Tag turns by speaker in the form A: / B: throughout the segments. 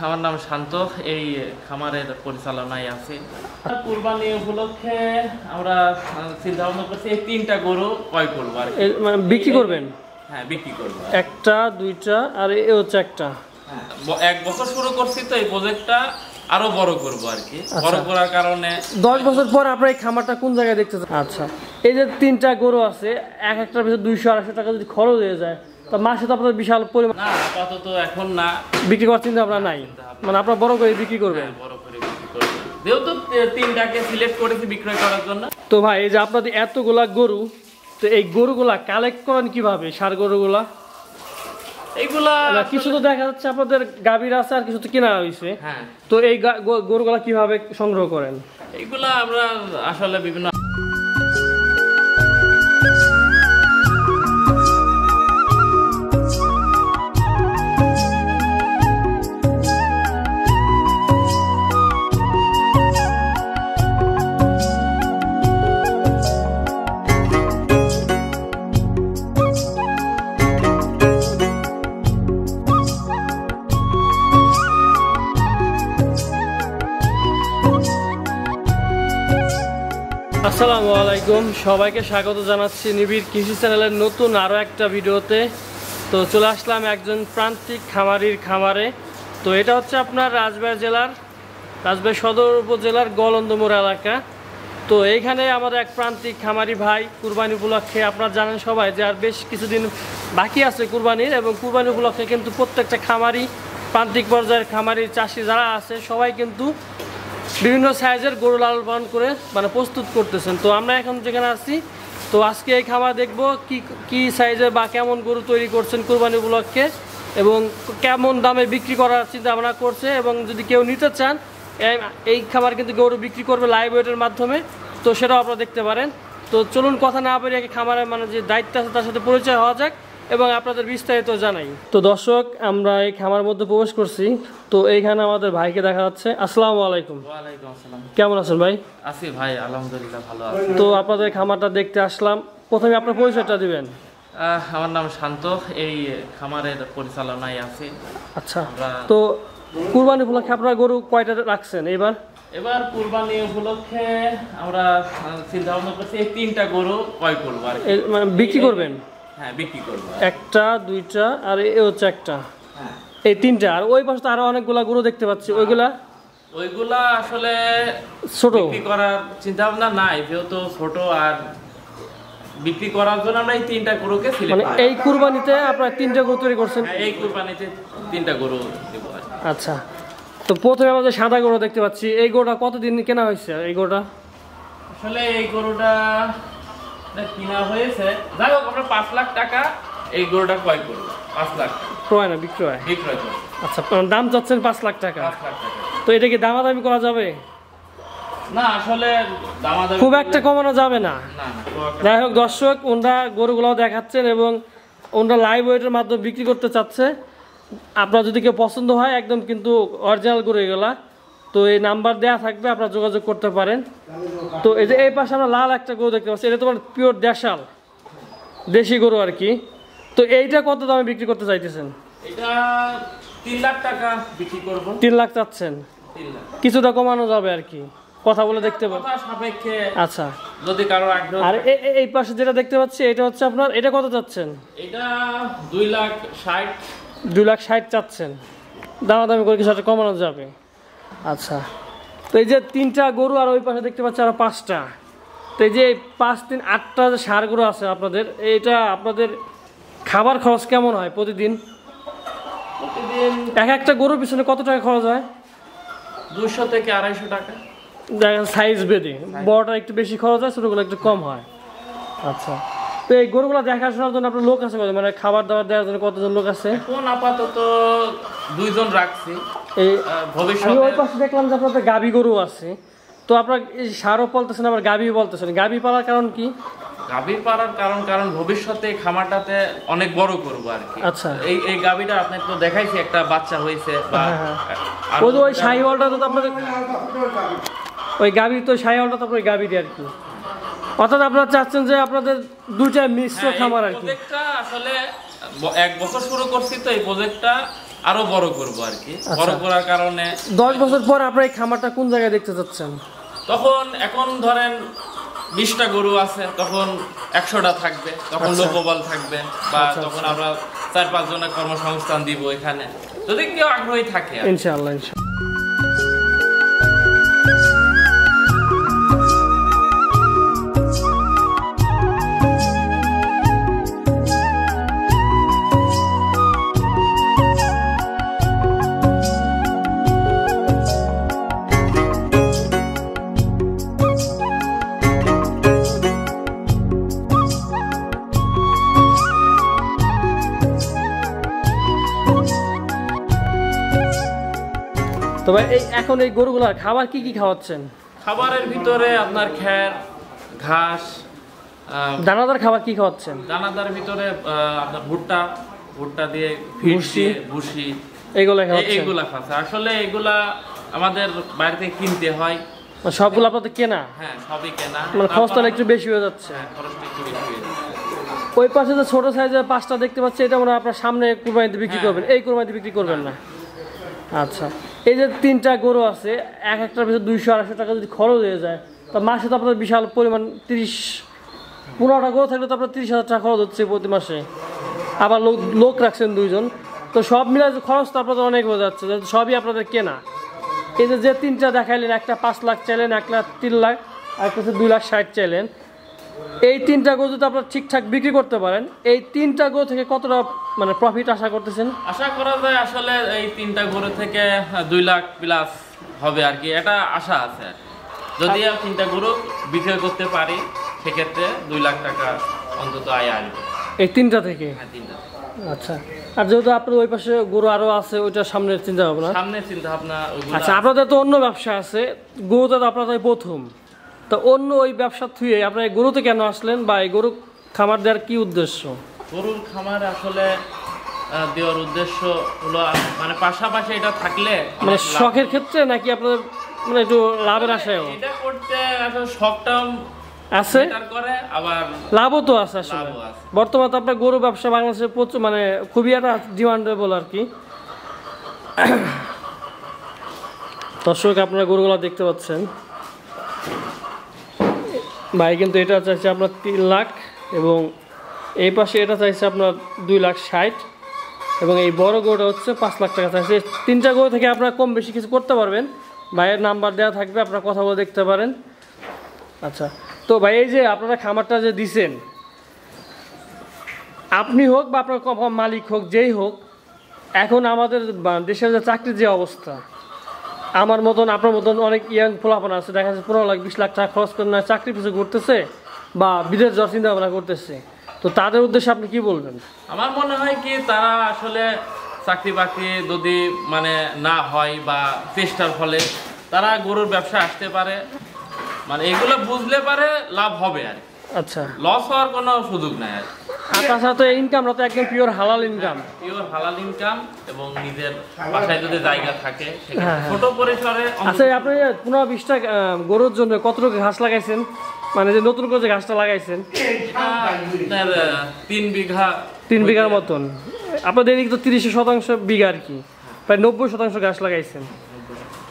A: আমার নাম শান্ত, এই খামারের পরিচালনায় আছি। কুরবানি উপলক্ষে আমরা চিন্তা ভাবনা করছি এই 3টা গরু ক্রয় করবো আর
B: মানে বিক্রি করবেন।
A: হ্যাঁ, বিক্রি করবো। একটা,
B: দুইটা আর এই হচ্ছে একটা।
A: হ্যাঁ, 1 বছর শুরু করছি তো এই প্রজেক্টটা আরো বড় করবো আর কি। বড় করার কারণে
B: 10 বছর পর আপনার এই খামারটা কোন জায়গায় দেখতে চান? আচ্ছা, এই যে 3টা গরু আছে, এক একটার পিছনে 200-250 টাকা যদি খরচ হয়ে যায়, তা মাসে তো আপনাদের বিশাল পরিমাণ।
A: না, আপাতত এখন না,
B: বিক্রি করার চিন্তা ভাবনা নাই, মানে আপনারা বড় করে বিক্রি করবেন।
A: বড় করে বিক্রি করব, যেহেতু 3টাকে সিলেক্ট করেছি বিক্রয় করার জন্য।
B: তো ভাই, এই যে আপনাদের এতগুলা গরু, তো এই গরুগুলা কালেক্ট করেন কিভাবে? ষাঁড় গরুগুলা
A: এইগুলা
B: কিছু তো দেখা যাচ্ছে আপনাদের গাভীর আছে আর কিছু তো কেনা হয়েছে।
A: হ্যাঁ,
B: তো এই গরুগুলা কিভাবে সংগ্রহ করেন?
A: এইগুলা আমরা আসলে বিভিন্ন
B: আসসালামু আলাইকুম, সবাইকে স্বাগত জানাচ্ছি নিবিড় কৃষি চ্যানেলের নতুন আরও একটা ভিডিওতে। তো চলে আসলাম একজন প্রান্তিক খামারির খামারে। তো এটা হচ্ছে আপনার রাজবাড়ী সদর উপজেলার গলন্দমোড় এলাকা। তো এইখানে আমাদের এক প্রান্তিক খামারি ভাই কুরবানি উপলক্ষে, আপনারা জানেন সবাই যে আর বেশ কিছুদিন বাকি আছে কুরবানির, এবং কুরবানি উপলক্ষে কিন্তু প্রত্যেকটা খামারি, প্রান্তিক পর্যায়ের খামারি চাষি যারা আছে সবাই কিন্তু বিভিন্ন সাইজের গরু লালন পালন করে মানে প্রস্তুত করতেছেন। তো আমরা এখন যেখানে আছি, তো আজকে এই খামার দেখবো কি সাইজের বা কেমন গরু তৈরি করছেন কুরবানি উপলক্ষে, এবং কেমন দামে বিক্রি করার চিন্তা ভাবনা করছে। এবং যদি কেউ নিতে চান, এই খামার কিন্তু গরু বিক্রি করবে লাইভ ওয়েটের মাধ্যমে, তো সেটাও আপনারা দেখতে পারেন। তো চলুন কথা না বলে খামারের মানে যে দায়িত্ব আছে তার সাথে পরিচয় হওয়া যাক এবং আপনাদের বিস্তারিত জানাই। তো দর্শক, আমরা এই খামার মধ্যে প্রবেশ করছি। তো এইখানে আমাদের ভাইকে দেখা যাচ্ছে। আসসালামু আলাইকুম।
A: ওয়ালাইকুম আসসালাম।
B: কেমন আছেন ভাই?
A: আছি ভাই, আলহামদুলিল্লাহ ভালো আছি।
B: তো আপনাদের খামারটা দেখতে আসলাম, প্রথমে আপনার পরিচয়টা দিবেন।
A: আমার নাম শান্ত, এই খামারের পরিচালনায় আছি।
B: আচ্ছা, তো কুরবানি উপলক্ষে আপনারা গরু কয়টা রাখছেন
A: এবার কুরবানি উপলক্ষে আমরা চিন্তা ভাবনা করছি এই 3টা গরু ক্রয় করবো আর
B: মানে বিক্রি করবেন।
A: হ্যাঁ, বিক্রি করবো।
B: একটা, দুইটা আর এই হচ্ছে একটা।
A: হ্যাঁ,
B: এই 3টা। আর ওই পাশে তো আরো অনেকগুলা গরু দেখতে পাচ্ছি,
A: ওইগুলা আসলে
B: ছোট
A: বিক্রি করার চিন্তা ভাবনা নাই, যেহেতু ছোট আর বিক্রি করার জন্য আমরা এই 3টা গরুকে সিলেক্ট
B: মানে এই কুরবানিতে আপনারা 3টা গরু তৈরি করছেন।
A: এই কুরবানিতে 3টা গরু দেব।
B: আচ্ছা, তো প্রথমে আমাদের সাদা গরু দেখতে পাচ্ছি। এই গরুটা কতদিন কেনা হয়েছে? এই গরুটা
A: আসলে এই গরুটা কিনা হয়েছে, যাই হোক আমরা 5 লাখ টাকা এই গরুটা ক্রয় করবো। 5 লাখ
B: ক্রয় না বিক্রয়?
A: বিক্রয় করবো।
B: আচ্ছা, দাম চাচ্ছেন 5 লাখ টাকা।
A: 5 লাখ টাকা।
B: তো এটা কি দামাদামি করা যাবে?
A: না, আসলে দামাদামি
B: খুব একটা কমানো যাবে না। যাই হোক দর্শক, ওনারা গরুগুলোও দেখাচ্ছেন এবং ওনারা লাইভ ওয়েটের মাধ্যমে বিক্রি করতে চাচ্ছে। আপনার যদি কেউ পছন্দ হয়, একদম কিন্তু অরিজিনাল গরু এগুলা, তো এই নাম্বার দেওয়া থাকবে, আপনারা যোগাযোগ করতে পারেন। তো এই যে এই পাশে আমরা লাল একটা গরু দেখতে পাচ্ছি, এটা তোমার পিওর দেশি গরু আর কি। তো এইটা কত দামে বিক্রি করতে চাইতেছেন?
A: এটা 3 লাখ টাকা বিক্রি করব।
B: 3 লাখ চাচ্ছেন?
A: 3 লাখ
B: কিছুটা কমানো যাবে আর কি, কথা বলে দেখতে পাবেন।
A: কথা সাপেক্ষে।
B: আচ্ছা,
A: যদি কারো আগ্রহ।
B: আর এই পাশে যেটা দেখতে পাচ্ছি, এটা হচ্ছে আপনার, এটা কত চাচ্ছেন?
A: এটা 2,60,000।
B: 2,60,000 চাচ্ছেন, দামাদামি করে কিছু একটা কমানো যাবে। আচ্ছা, তো এই যে 3টা গরু আর ওই পাশে দেখতে পাচ্ছি আরো 5টা। তো এই যে 5, 3, 8টা যে ষাঁড় গরু আছে আপনাদের, এইটা আপনাদের খাবার খরচ কেমন হয় প্রতিদিন? এক একটা গরুর পিছনে কত টাকা খরচ হয়?
A: 200 থেকে 250 টাকা।
B: দেখেন সাইজ বেঁধে, বড়টা একটু বেশি খরচ হয়, ছোটগুলো একটু কম হয়। আচ্ছা, তো এই গরুগুলো দেখাশোনার জন্য আপনার লোক আছে কত, মানে খাবার দাবার দেওয়ার জন্য কতজন লোক আছে?
A: এখন আপাতত 2 জন রাখছি।
B: এই
A: ভবিষ্যতে
B: আমি ওই পাশে দেখলাম যে আপনাদের গাভী গরু আছে। তো আপনার ষাঁড়ও পালতেছেন, আবার গাভী বলতেছেন, গাভী পালার কারণ কি?
A: গাভী পালার কারণ ভবিষ্যতে খামারটাতে অনেক বড় করবো আর কি।
B: আচ্ছা,
A: এই গাভীটা আপনাকে তো দেখাইছি, একটা বাচ্চা হয়েছে।
B: ওই শাহিওয়ালটা তো আপনাদের, ওই গাভী তো শাহিওয়ালটা তো আপনার গাভী আর কি। অর্থাৎ আপনারা চাচ্ছেন যে আপনাদের 2টা মিশ্র খামার আর কি।
A: আসলে 1 বছর শুরু করছি তো এই প্রজেক্টটা আরো বড় করব আর কি। বড় করার কারণে
B: 10 বছর পর আপনার এই খামারটা কোন জায়গায় দেখতে চাচ্ছেন?
A: তখন এখন ধরেন 20টা গরু আছে, তখন 100টা থাকবে, তখন লোকবল থাকবে, বা তখন আমরা 4-5 জনের কর্মসংস্থান দিব এখানে, যদি কেউ আগ্রহী থাকে।
B: ইনশাআল্লাহ ইনশাআল্লাহ। তবে এই এখন এই গরুগুলার খাবার কি কি খাওয়াচ্ছেন?
A: খাবারের ভিতরে আপনার খ্যার, ঘাস,
B: দানাদার খাবার কি খাওয়াচ্ছেন?
A: দানাদার ভিতরে আপনার ভুট্টা দিয়ে ভুসি
B: এগুলা খাওয়াচ্ছেন?
A: এগুলা খাচ্ছে। আসলে এগুলা আমাদের বাইরে থেকে কিনতে হয়।
B: সবগুলো আপনাদের কেনা?
A: হ্যাঁ, সবই কেনা।
B: মানে খরচটা একটু বেশি হয়ে যাচ্ছে।
A: হ্যাঁ, খরচটা একটু বেশি হয়ে যাচ্ছে।
B: ওই পাশে যে ছোট সাইজের 5টা দেখতে পাচ্ছি, এটা মানে আপনার সামনে কুরবানিতে বিক্রি করবেন, এই কুরবানিতে বিক্রি করবেন না? আচ্ছা, এই যে 3টা গরু আছে, এক একটার ভিতরে 200-250 টাকা যদি খরচ হয়ে যায়, তা মাসে তো আপনার বিশাল পরিমাণ 15টা গরু থাকলে তো আপনার 30,000 টাকা খরচ হচ্ছে প্রতি মাসে। আবার লোক রাখছেন 2 জন, তো সব মিলে খরচ তো আপনাদের অনেক হয়ে যাচ্ছে, সবই আপনাদের কেনা। এই যে 3টা দেখাইলেন, একটা 5 লাখ চাইলেন, 1 লাখ 3 লাখ, আর একটা 2,60,000 চাইলেন। এই 3টা গরু যদি আপনারা ঠিকঠাক বিক্রি করতে পারেন, এই 3টা গরু থেকে কতটা মানে প্রফিট আশা করতেছেন?
A: আশা করা যায় আসলে এই 3টা গরু থেকে 2 লাখ প্লাস হবে আর কি, এটা আশা আছে। যদি 3টা গরু বিক্রি করতে পারি, সেক্ষেত্রে 2 লাখ টাকা অন্তত আয় আসবে
B: এই 3টা থেকে।
A: হ্যাঁ, 3টা।
B: আচ্ছা, আর যেহেতু আপনার ওই পাশে গরু আরো আছে, ওইটার সামনে চিন্তা ভাবনা?
A: সামনে চিন্তা ভাবনা।
B: আচ্ছা, আপনাদের তো অন্য ব্যবসা আছে, গরুটা তো আপনাদের প্রথম, তো অন্য ওই ব্যবসা থুয়ে আপনার এই গরুতে কেন আসলেন, বা এই গরু খামার দেওয়ার কি উদ্দেশ্য?
A: গরুর খামার আসলে দেওয়ার উদ্দেশ্য হলো মানে পাশাপাশি এটা থাকলে
B: মানে শখের ক্ষেত্রে, নাকি আপনাদের মানে একটু লাভের আশায়?
A: এটা করতে আসলে শখটা
B: আছে,
A: করে, আবার
B: লাভও তো আছে। আসলে বর্তমানে আপনার গরু ব্যবসা বাংলাদেশে প্রচুর, মানে খুবই একটা ডিমান্ডেবল আর কি। দর্শক, আপনারা গরুগুলো দেখতে পাচ্ছেন, ভাই কিন্তু এটা চাইছে আপনার 3 লাখ, এবং এই পাশে এটা চাইছে আপনার 2,60,000, এবং এই বড় গরুটা হচ্ছে 5 লাখ টাকা চাইছে। 3টা গরু থেকে আপনারা কম বেশি কিছু করতে পারবেন, ভাইয়ের নাম্বার দেওয়া থাকবে, আপনারা কথা বলে দেখতে পারেন। আচ্ছা, তো ভাই এই যে আপনারা খামারটা যে দিছেন, আপনি হোক বা আপনার মালিক হোক, যেই হোক, এখন আমাদের দেশের যে চাকরির যে অবস্থা, আমার মতন আপনার মতন অনেক ইয়াং পোলাপান আছে, দেখা যাচ্ছে 15 লাখ 20 লাখ টাকা খরচ করে না চাকরি পিছু করতেছে, বা বিদেশ যাওয়ার চিন্তা ভাবনা করতেছে, তো তাদের উদ্দেশ্যে আপনি কি বলবেন?
A: আমার মনে হয় কি, তারা আসলে চাকরি বাকরি যদি মানে না হয় বা চেষ্টার ফলে তারা গরুর ব্যবসা আসতে পারে, মানে এগুলো বুঝলে পারে লাভ হবে আর।
B: আচ্ছা,
A: লস হওয়ার কোনো সুযোগ নাই আর।
B: তাছাড়া তো ইনকামটা তো একদম পিওর হালাল ইনকাম।
A: পিওর হালাল ইনকাম, এবং নিজের বাসায় যদি জায়গা থাকে ছোট পরিসরে।
B: আচ্ছা, আপনি 15-20টা গরুর জন্য কতটুকু ঘাস লাগাইছেন, মানে যে নতুন করে যে ঘাসটা লাগাইছেন? 3 বিঘার মতন। আপনাদের এদিকে তো 30% বিঘা আর কি, প্রায় 90% ঘাস লাগাইছেন।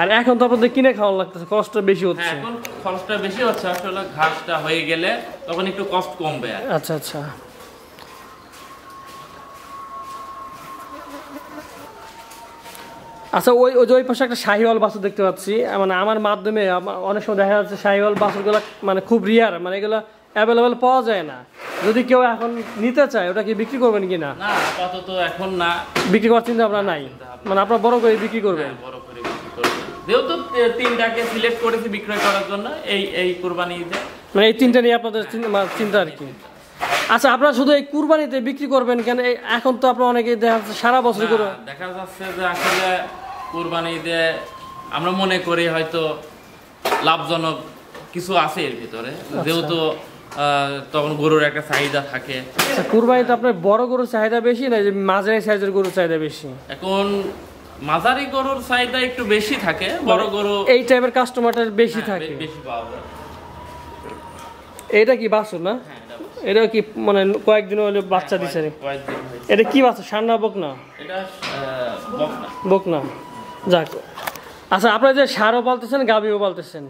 B: আর এখন তো আপনাদের কিনে খাওয়া লাগতেছে, কষ্ট বেশি হচ্ছে।
A: এখন খরচটা বেশি হচ্ছে, আসলে ঘাসটা হয়ে গেলে তখন একটু কষ্ট কমবে।
B: আচ্ছা আচ্ছা, আচ্ছা, ওই পাশে একটা শাহিওয়াল বাছুর দেখতে পাচ্ছি, মানে আমার মাধ্যমে অনেক সময় দেখা যাচ্ছে শাহিওয়াল বাছুরগুলো মানে খুব রিয়ার, মানে এগুলো অ্যাভেলেবেল পাওয়া যায় না। যদি কেউ এখন নিতে চায়, ওটা কি বিক্রি করবেন কি না?
A: না, আপাতত এখন না,
B: বিক্রি করার চিন্তা ভাবনা নাই, মানে আপনারা বড় করে বিক্রি করবেন?
A: বড় করে বিক্রি করবেন, যেহেতু 3টাকে সিলেক্ট করেছি বিক্রয় করার জন্য এই কুরবানি ঈদে,
B: মানে এই 3টা নিয়ে আপনাদের চিন্তা আর কি। আচ্ছা, আপনারা শুধু এই কুরবানিতে বিক্রি করবেন কেন? এখন তো আপনারা অনেকে দেখা যাচ্ছে সারা বছর করে
A: দেখা যাচ্ছে যে আসলে কুরবানি ঈদে আমরা মনে করি হয়তো লাভজনক কিছু আছে এর ভিতরে, যেহেতু তখন গরুর একটা চাহিদা থাকে।
B: আচ্ছা, কুরবানিতে আপনার বড় গরুর চাহিদা বেশি না যে মাঝারি সাইজের গরুর চাহিদা বেশি?
A: এখন মাঝারি গরুর চাহিদা একটু বেশি থাকে, বড় গরু
B: এই টাইপের কাস্টমারটা বেশি থাকে,
A: বেশি পাওয়া যায়।
B: এটা কি বাছুর না? এটা কি মানে কয়েকদিন হলে বাচ্চা দিছে?
A: কয়েকদিন হয়েছে।
B: এটা কি বাচ্চা, ষাঁড় না বকনা?
A: এটা বকনা।
B: বকনা। যাক, আচ্ছা আপনারা যে ষাঁড়ও পালতেছেন গাভীও পালতেছেন,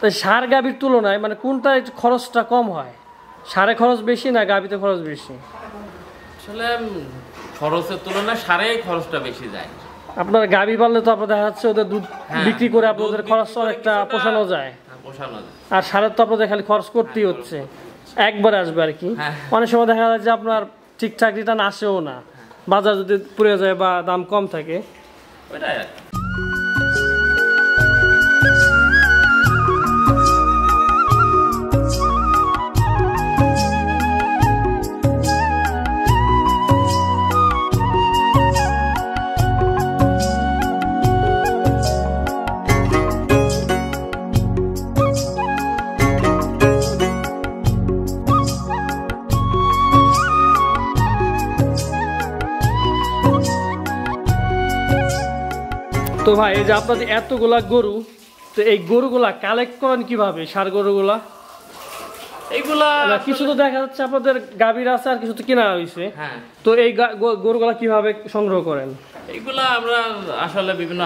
B: তো ষাঁড় গাভীর তুলনায় মানে কোনটা একটু খরচটা কম হয়? ষাঁড়ে খরচ বেশি না গাভীতে খরচ বেশি?
A: আসলে খরচের তুলনায় ষাঁড়ে খরচটা বেশি যায়।
B: আপনার গাভী পাললে তো আপনার দেখা যাচ্ছে ওদের দুধ বিক্রি করে আপনাদের খরচ অনেকটা পোষানো যায়,
A: পোষানো যায়।
B: আর ষাঁড়ের তো আপনাদের খালি খরচ করতেই হচ্ছে, একবার আসবে আর কি। অনেক সময় দেখা যায় যে আপনার ঠিকঠাক রিটার্ন আসেও না, বাজার যদি পড়ে যায় বা দাম কম থাকে,
A: ওইটাই আর কি।
B: তো ভাই এই যে আপনাদের এতগুলা গরু, তো এই গরুগুলা কালেক্ট করেন কিভাবে? ষাঁড় গরুগুলা
A: এইগুলা
B: কিছু তো দেখা যাচ্ছে আপনাদের গাভীর আছে আর কিছু তো কেনা হয়েছে,
A: হ্যাঁ।
B: তো এই গরুগুলা কিভাবে সংগ্রহ করেন?
A: এইগুলা আমরা আসলে বিভিন্ন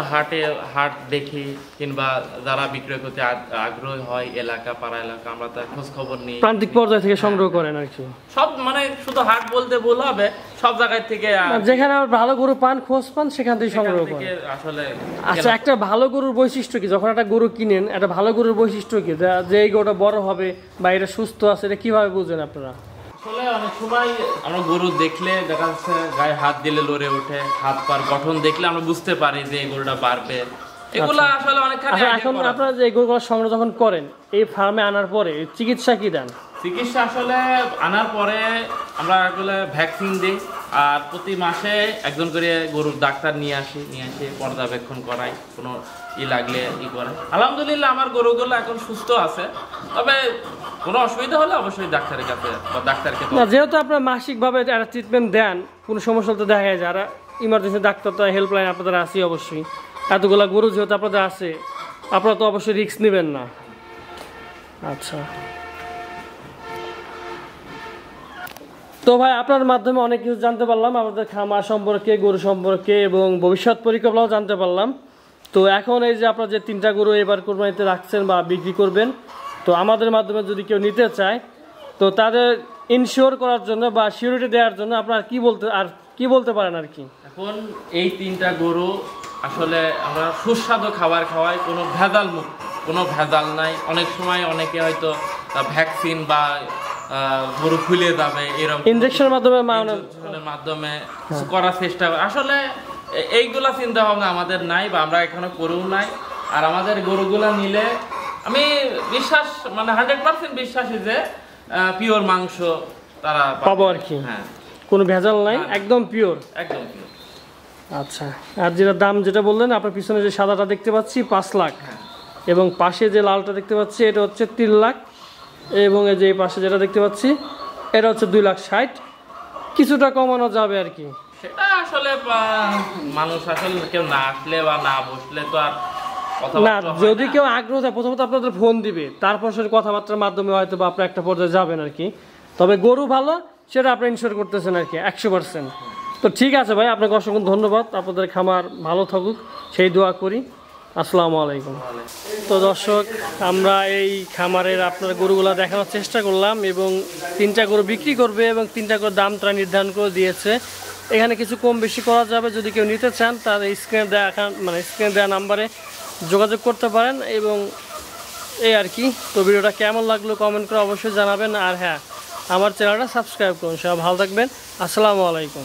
A: হাট দেখি, কিংবা যারা বিক্রয় করতে আগ্রহী হয় এলাকা পাড়া এলাকা, আমরা তার খোঁজ খবর নিই।
B: প্রান্তিক পর্যায় থেকে সংগ্রহ করেন আর কি?
A: সব মানে শুধু হাট বলতে ভুল হবে, সব জায়গায় থেকে
B: যেখানে ভালো গরু পান, খোঁজ পান, সেখান থেকে সংগ্রহ করেন
A: আসলে।
B: আচ্ছা, একটা ভালো গরুর বৈশিষ্ট্য কি? যখন একটা গরু কিনেন, একটা ভালো গরুর বৈশিষ্ট্য কি যে এই গরুটা বড় হবে বা এটা সুস্থ আছে, এটা কিভাবে বুঝেন আপনারা?
A: আসলে অনেক সময় আমরা গরু দেখলে দেখা যাচ্ছে গায়ে হাত দিলে লড়ে ওঠে, হাত পার গঠন দেখলে আমরা বুঝতে পারি যে এই গরুটা বাড়বে। এগুলা আসলে অনেকখানি
B: এখন আপনারা যে গরুগুলো সংগ্রহ যখন করেন, এই ফার্মে আনার পরে চিকিৎসা কি দেন?
A: চিকিৎসা আসলে আনার পরে আমরা এগুলো ভ্যাকসিন দিই, আর প্রতি মাসে একজন করে গরুর ডাক্তার নিয়ে আসি পর্যবেক্ষণ করাই, কোনো লাগলে করাই। আলহামদুলিল্লাহ আমার গরুগুলো এখন সুস্থ আছে, তবে কোনো অসুবিধা হলে অবশ্যই ডাক্তারের কাছে বা ডাক্তারকে।
B: না, যেহেতু আপনারা মাসিকভাবে একটা ট্রিটমেন্ট দেন, কোনো সমস্যা তো দেখা যায়, আর ইমার্জেন্সি ডাক্তার তো হেল্পলাইন আপনাদের আছে অবশ্যই। এতগুলা গরু যেহেতু আপনাদের আছে, আপনারা তো অবশ্যই রিস্ক নেবেন না। আচ্ছা, তো ভাই আপনার মাধ্যমে অনেক কিছু জানতে পারলাম, আমাদের খামার সম্পর্কে, গরু সম্পর্কে এবং ভবিষ্যৎ পরিকল্পনাও জানতে পারলাম। তো এখন এই যে আপনার যে 3টা গরু এবার কোরবানিতে রাখছেন বা বিক্রি করবেন, তো আমাদের মাধ্যমে যদি কেউ নিতে চায়, তো তাদের ইনশিওর করার জন্য বা সিকিউরিটি দেওয়ার জন্য আপনার কি বলতে পারেন আর কি?
A: এখন এই 3টা গরু আসলে আমরা সুস্বাদু খাবার খাওয়াই, কোনো ভেজাল নাই। অনেক সময় অনেকে হয়তো ভ্যাকসিন বা গরু ফুলে যাবে এরকম
B: ইনজেকশনের
A: মাধ্যমে করার চেষ্টা করে। আসলে এইগুলা চিন্তা ভাবনা আমাদের নাই, বা আমরা এখনো করেও নাই। আর আমাদের গরুগুলা নিলে আমি বিশ্বাস মানে 100% বিশ্বাসী যে পিওর মাংস তারা
B: পাবো আর কি।
A: হ্যাঁ,
B: কোনো ভেজাল নাই, একদম পিওর।
A: একদম পিওর।
B: আচ্ছা, আর যেটা দাম যেটা বললেন, আপনার পিছনে যে সাদাটা দেখতে পাচ্ছি 5 লাখ, এবং পাশে যে লালটা দেখতে পাচ্ছি এটা হচ্ছে 3 লাখ, এবং এই যে পাশে যেটা দেখতে পাচ্ছি এটা হচ্ছে 2,60,000। কিছুটা কমানো যাবে আর কি।
A: সেটা আসলে মানুষ আসলে কেউ না আসলে বা না বসলে তো আর
B: না, যদি কেউ আগ্রহ থাকে প্রথমত আপনাদের ফোন দিবে, তারপর সেটা কথাবার্তার মাধ্যমে হয়তো বা আপনার একটা পর্যায়ে যাবেন আর কি। তবে গরু ভালো সেটা আপনি ইনশিওর করতেছেন আর কি 100%। তো ঠিক আছে ভাই, আপনাকে অসংখ্য ধন্যবাদ। আপনাদের খামার ভালো থাকুক সেই দোয়া করি। আসসালামু আলাইকুম। তো দর্শক, আমরা এই খামারের আপনার গরুগুলা দেখানোর চেষ্টা করলাম, এবং 3টা গরু বিক্রি করবে এবং 3টা গরুর দাম তারা নির্ধারণ করে দিয়েছে। এখানে কিছু কম বেশি করা যাবে, যদি কেউ নিতে চান তার স্ক্রিনে দেওয়া নাম্বারে যোগাযোগ করতে পারেন। এবং এই আর কি। তো ভিডিওটা কেমন লাগলো কমেন্ট করে অবশ্যই জানাবেন, আর হ্যাঁ, আমার চ্যানেলটা সাবস্ক্রাইব করুন। সবাই ভালো থাকবেন। আসসালামু আলাইকুম।